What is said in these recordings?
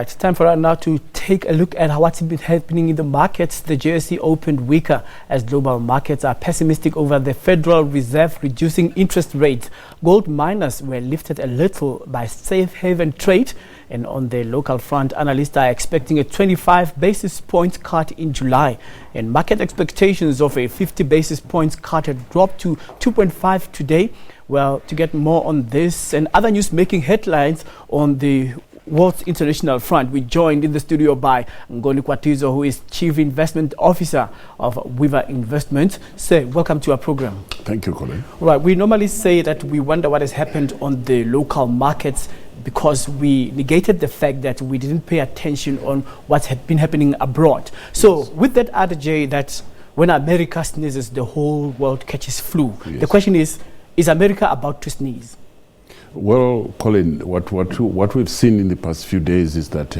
It's time for us now to take a look at what's been happening in the markets. The JSE opened weaker as global markets are pessimistic over the Federal Reserve reducing interest rates. Gold miners were lifted a little by safe haven trade. And on the local front, analysts are expecting a 25 basis points cut in July. And market expectations of a 50 basis points cut had dropped to 2.5 today. Well, to get more on this and other news making headlines on the world's international front, we joined in the studio by Ngoni Gwatidzo, who is Chief Investment Officer of Weaver Investments. Sir, welcome to our program. Thank you, Colin. Right, we normally say that we wonder what has happened on the local markets because we negated the fact that we didn't pay attention on what had been happening abroad. So yes, with that adage that when America sneezes, the whole world catches flu. Yes. The question is America about to sneeze? Well, Colin, what we've seen in the past few days is that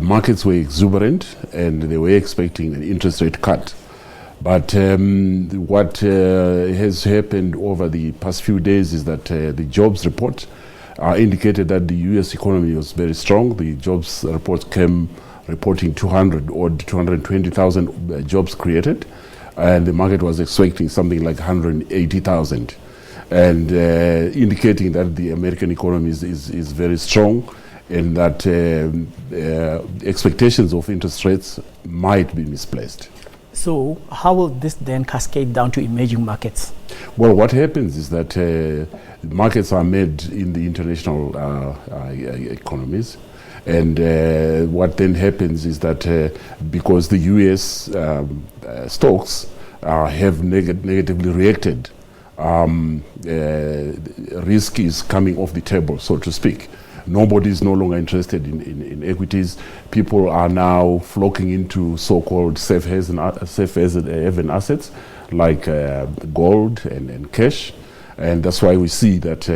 markets were exuberant and they were expecting an interest rate cut. But what has happened over the past few days is that the jobs report indicated that the U.S. economy was very strong. The jobs report came reporting 220,000 jobs created, and the market was expecting something like 180,000. And indicating that the American economy is very strong and that expectations of interest rates might be misplaced. So how will this then cascade down to emerging markets? Well, what happens is that markets are made in the international economies. And what then happens is that because the U.S. stocks have negatively reacted, risk is coming off the table, so to speak. Nobody is no longer interested in equities. People are now flocking into so-called safe haven assets like gold and cash. And that's why we see that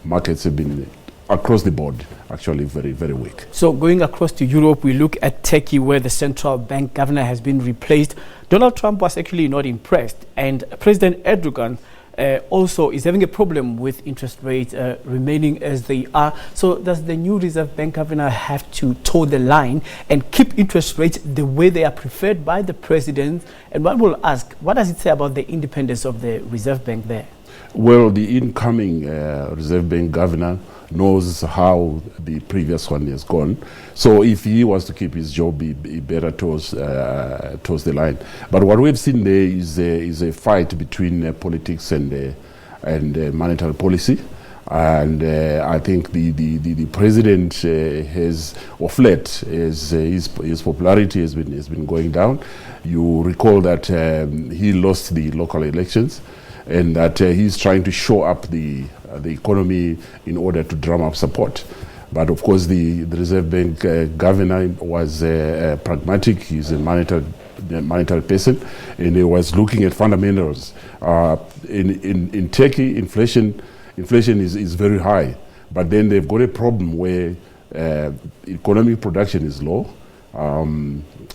markets have been across the board actually very, very weak. So going across to Europe, we look at Turkey, where the central bank governor has been replaced. Donald Trump was actually not impressed, and President Erdogan also is having a problem with interest rates remaining as they are. So does the new Reserve Bank governor have to toe the line and keep interest rates the way they are preferred by the president? And one will ask, what does it say about the independence of the Reserve Bank there? Well, the incoming Reserve Bank governor knows how the previous one has gone. So if he was to keep his job, he better toes the line. But what we've seen there is a fight between politics and monetary policy. And I think the president has, of late, his popularity has been going down. You recall that he lost the local elections, and that he's trying to shore up the economy in order to drum up support. But of course, the Reserve Bank governor was pragmatic. He's a monetary person, and he was looking at fundamentals. In Turkey, inflation is very high, but then they've got a problem where economic production is low.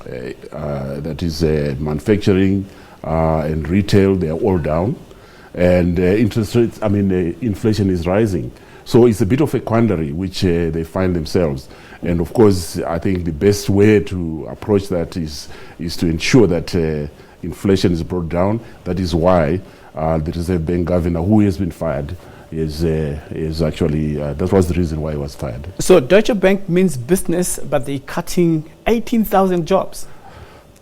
That is manufacturing and retail, they are all down. And interest rates, inflation is rising. So it's a bit of a quandary which they find themselves. And of course, I think the best way to approach that is to ensure that inflation is brought down. That is why the Reserve Bank governor, who has been fired, is actually, that was the reason why he was fired. So Deutsche Bank means business, but they're cutting 18,000 jobs.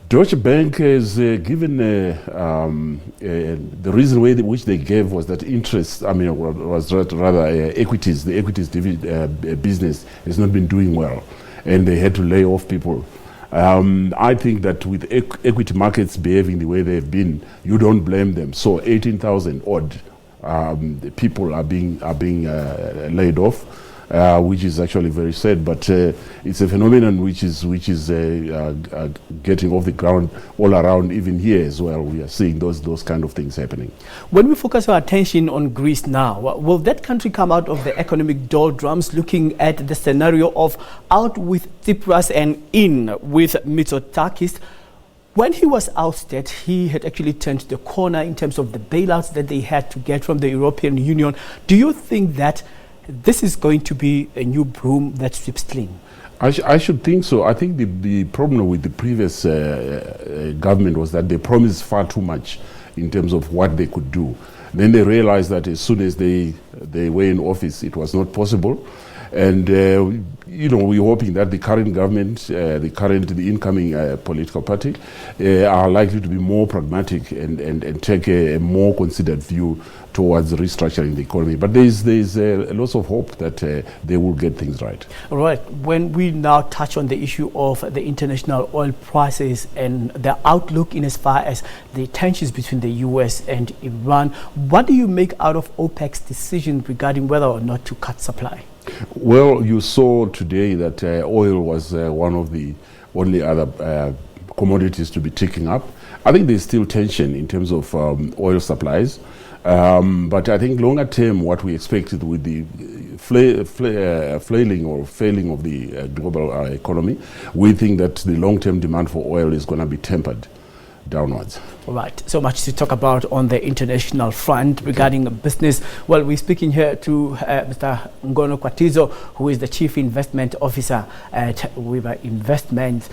Deutsche Bank has given the reason which they gave was that interest, was rather equities. The equities business has not been doing well, and they had to lay off people. I think that with equity markets behaving the way they've been, you don't blame them. So 18,000 odd people are being laid off. Which is actually very sad, but it's a phenomenon which is getting off the ground all around, even here as well. We are seeing those kind of things happening. When we focus our attention on Greece now, will that country come out of the economic doldrums, looking at the scenario of out with Tsipras and in with Mitsotakis? When he was ousted, he had actually turned the corner in terms of the bailouts that they had to get from the European Union. Do you think that this is going to be a new broom that sweeps clean. I should think so. I think the problem with the previous government was that they promised far too much in terms of what they could do. Then they realized that as soon as they were in office, it was not possible. And, we're hoping that the current government, the incoming political party, are likely to be more pragmatic and take a more considered view towards restructuring the economy. But there's a lot of hope that they will get things right. All right. When we now touch on the issue of the international oil prices and the outlook in as far as the tensions between the U.S. and Iran, what do you make out of OPEC's decision regarding whether or not to cut supply? Well, you saw today that oil was one of the only other commodities to be ticking up. I think there's still tension in terms of oil supplies. But I think longer term, what we expected with the flailing or failing of the global economy, we think that the long-term demand for oil is going to be tempered downwards. All right. So much to talk about on the international front regarding business. Well, we're speaking here to Mr. Ngoni Gwatidzo, who is the Chief Investment Officer at Weaver Investments.